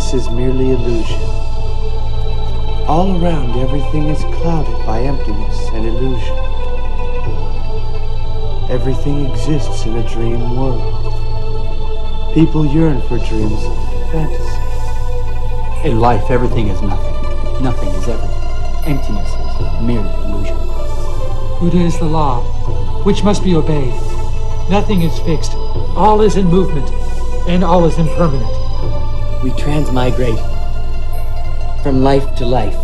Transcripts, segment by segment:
Emptiness is merely illusion. All around everything is clouded by emptiness and illusion. Everything exists in a dream world. People yearn for dreams of fantasy. In life, everything is nothing. Nothing is everything. Emptiness is merely illusion. Buddha is the law, which must be obeyed. Nothing is fixed. All is in movement, and all is impermanent. We transmigrate from life to life.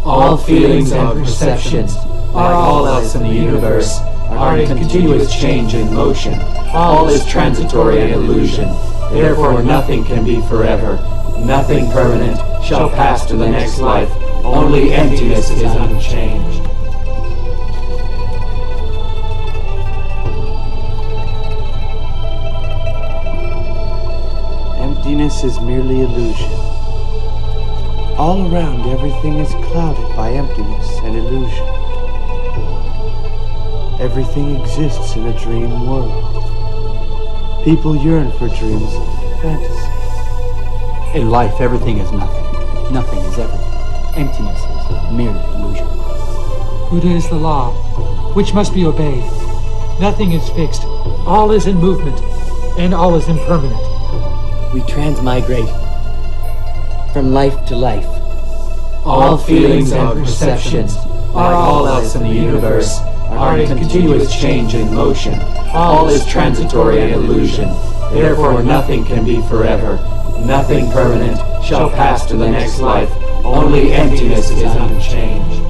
All feelings and perceptions, like all else in the universe, are in continuous change and motion. All is transitory and illusion. Therefore nothing can be forever. Nothing permanent shall pass to the next life. Only emptiness is unchanged. Emptiness is merely illusion. All around everything is clouded by emptiness and illusion. Everything exists in a dream world. People yearn for dreams of fantasy. In life, everything is nothing. Nothing is everything. Emptiness is merely illusion. Buddha is the law, which must be obeyed. Nothing is fixed. All is in movement, and all is impermanent. We transmigrate from life to life. All feelings and perceptions, like all else in the universe, are in continuous change and motion. All is transitory and illusion. Therefore nothing can be forever. Nothing permanent shall pass to the next life. Only emptiness is unchanged.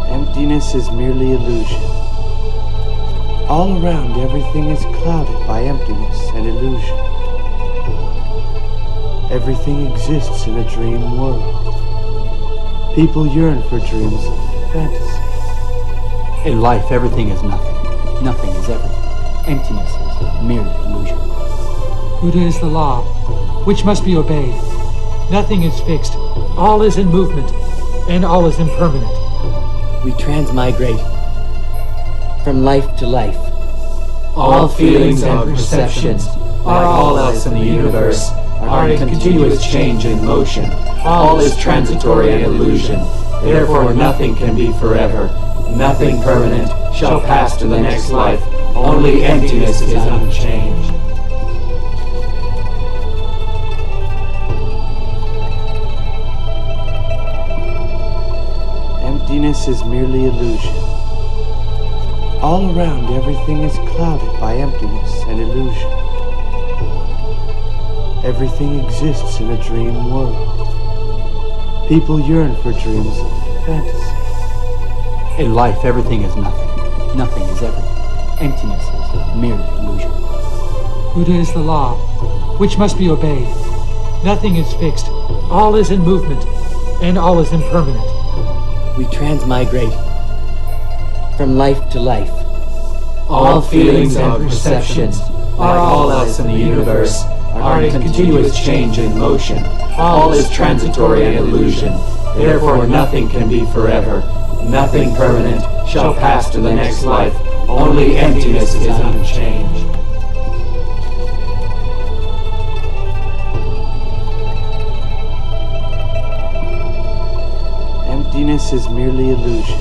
Emptiness is merely illusion. All around everything is clouded by emptiness and illusion. Everything exists in a dream world. People yearn for dreams of fantasy. In life, everything is nothing. Nothing is everything. Emptiness is merely illusion. Buddha is the law, which must be obeyed. Nothing is fixed. All is in movement, and all is impermanent. We transmigrate from life to life. All feelings and perceptions, like all else in the universe, are in continuous change and motion. All is transitory and illusion. Therefore nothing can be forever. Nothing permanent shall pass to the next life. Only emptiness is unchanged. Emptiness is merely illusion. All around everything is clouded by emptiness and illusion. Everything exists in a dream world. People yearn for dreams of fantasy. In life, everything is nothing. Nothing is everything. Emptiness is merely illusion. Buddha is the law, which must be obeyed. Nothing is fixed. All is in movement, and all is impermanent. We transmigrate from life to life. All feelings and perceptions, like all else in the universe, are in continuous change and motion. All is transitory and illusion. Therefore nothing can be forever. Nothing permanent shall pass to the next life. Only emptiness is unchanged. Emptiness is merely illusion.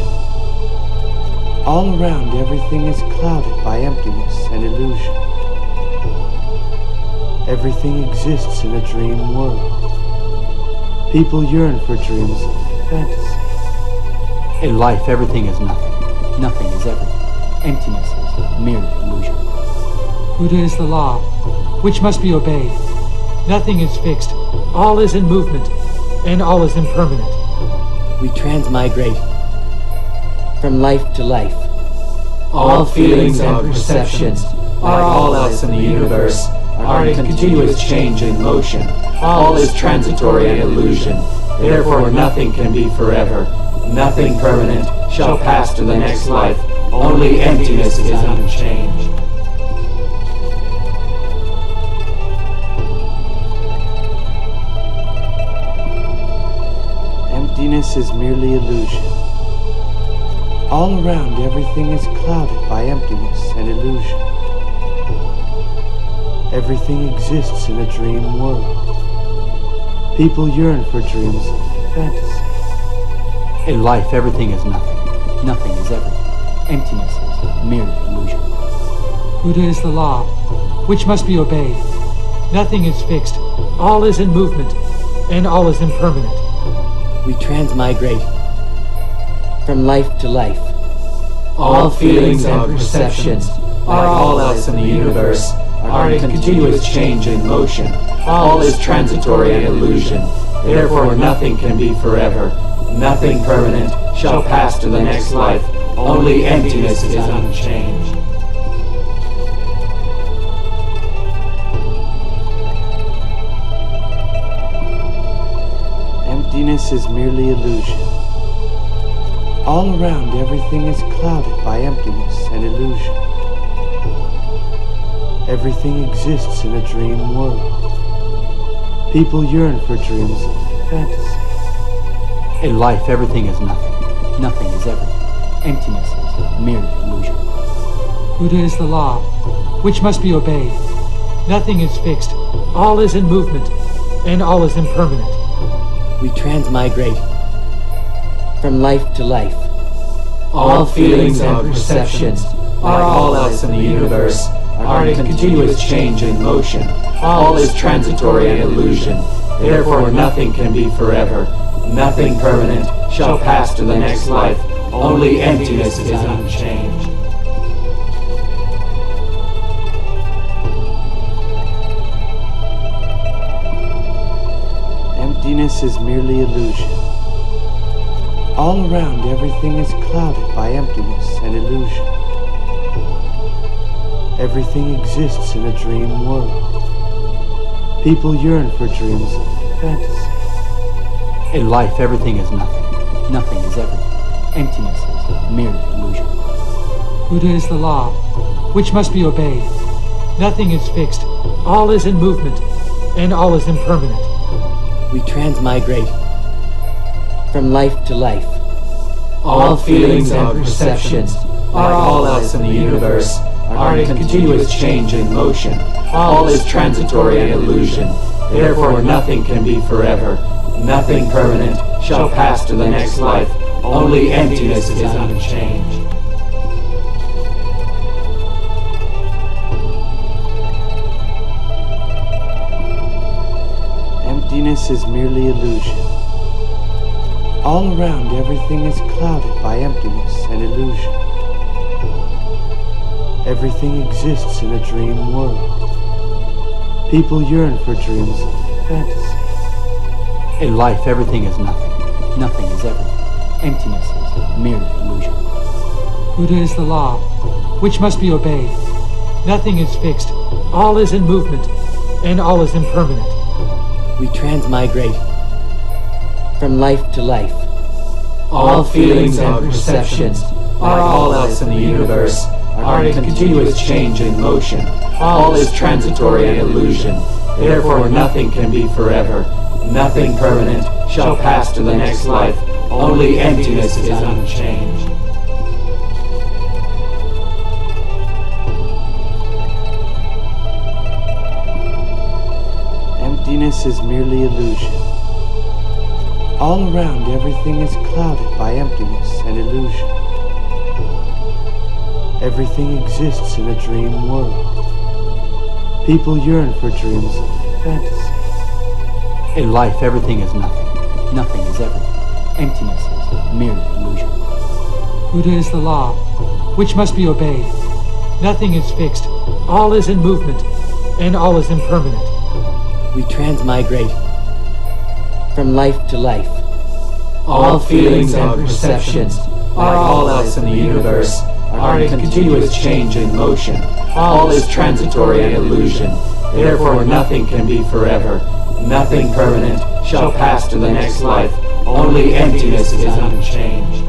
All around everything is clouded by emptiness and illusion. Everything exists in a dream world. People yearn for dreams of fantasy. In life, everything is nothing. Nothing is everything. Emptiness is merely illusion. Buddha is the law, which must be obeyed. Nothing is fixed. All is in movement, and all is impermanent. We transmigrate from life to life. All feelings and perceptions, like all else in the universe, are in continuous change and motion. All is transitory and illusion. Therefore nothing can be forever. Nothing permanent shall pass to the next life. Only emptiness is unchanged. Emptiness is merely illusion. All around everything is clouded by emptiness and illusion. Everything exists in a dream world. People yearn for dreams of fantasy. In life, everything is nothing. Nothing is everything. Emptiness is merely illusion. Buddha is the law, which must be obeyed. Nothing is fixed. All is in movement, and all is impermanent. We transmigrate from life to life. All feelings and perceptions are all else in the universe are in continuous change and motion. All is transitory and illusion. Therefore nothing can be forever. Nothing permanent shall pass to the next life. Only emptiness is unchanged. Emptiness is merely illusion. All around everything is clouded by emptiness and illusion. Everything exists in a dream world. People yearn for dreams of fantasy. In life, everything is nothing. Nothing is everything. Emptiness is merely illusion. Buddha is the law, which must be obeyed. Nothing is fixed. All is in movement, and all is impermanent. We transmigrate from life to life. All feelings and perceptions are all else in the universe are in continuous change and motion. All is transitory and illusion. Therefore nothing can be forever. Nothing permanent shall pass to the next life. Only emptiness is unchanged. Emptiness is merely illusion. All around everything is clouded by emptiness and illusion. Everything exists in a dream world. People yearn for dreams of fantasy. In life, everything is nothing. Nothing is everything. Emptiness is merely illusion. Buddha is the law, which must be obeyed. Nothing is fixed. All is in movement, and all is impermanent. We transmigrate from life to life. All feelings and perceptions are all else in the universe are in continuous change and motion. All is transitory and illusion. Therefore nothing can be forever. Nothing permanent shall pass to the next life. Only emptiness is unchanged. Emptiness is merely illusion. All around everything is clouded by emptiness and illusion. Everything exists in a dream world. People yearn for dreams of fantasy. In life, everything is nothing. Nothing is everything. Emptiness is merely illusion. Buddha is the law, which must be obeyed. Nothing is fixed. All is in movement, and all is impermanent. We transmigrate from life to life. All feelings and perceptions are all else in the universe are in continuous change and motion. All is transitory and illusion. Therefore nothing can be forever. Nothing permanent shall pass to the next life. Only emptiness is unchanged. Emptiness is merely illusion. All around everything is clouded by emptiness and illusion. Everything exists in a dream world. People yearn for dreams of fantasy. In life, everything is nothing. Nothing is everything. Emptiness is merely illusion. Buddha is the law, which must be obeyed. Nothing is fixed. All is in movement, and all is impermanent. We transmigrate from life to life. All feelings and perceptions are all else in the universe are in continuous change and motion. All is transitory and illusion. Therefore nothing can be forever. Nothing permanent shall pass to the next life. Only emptiness is unchanged.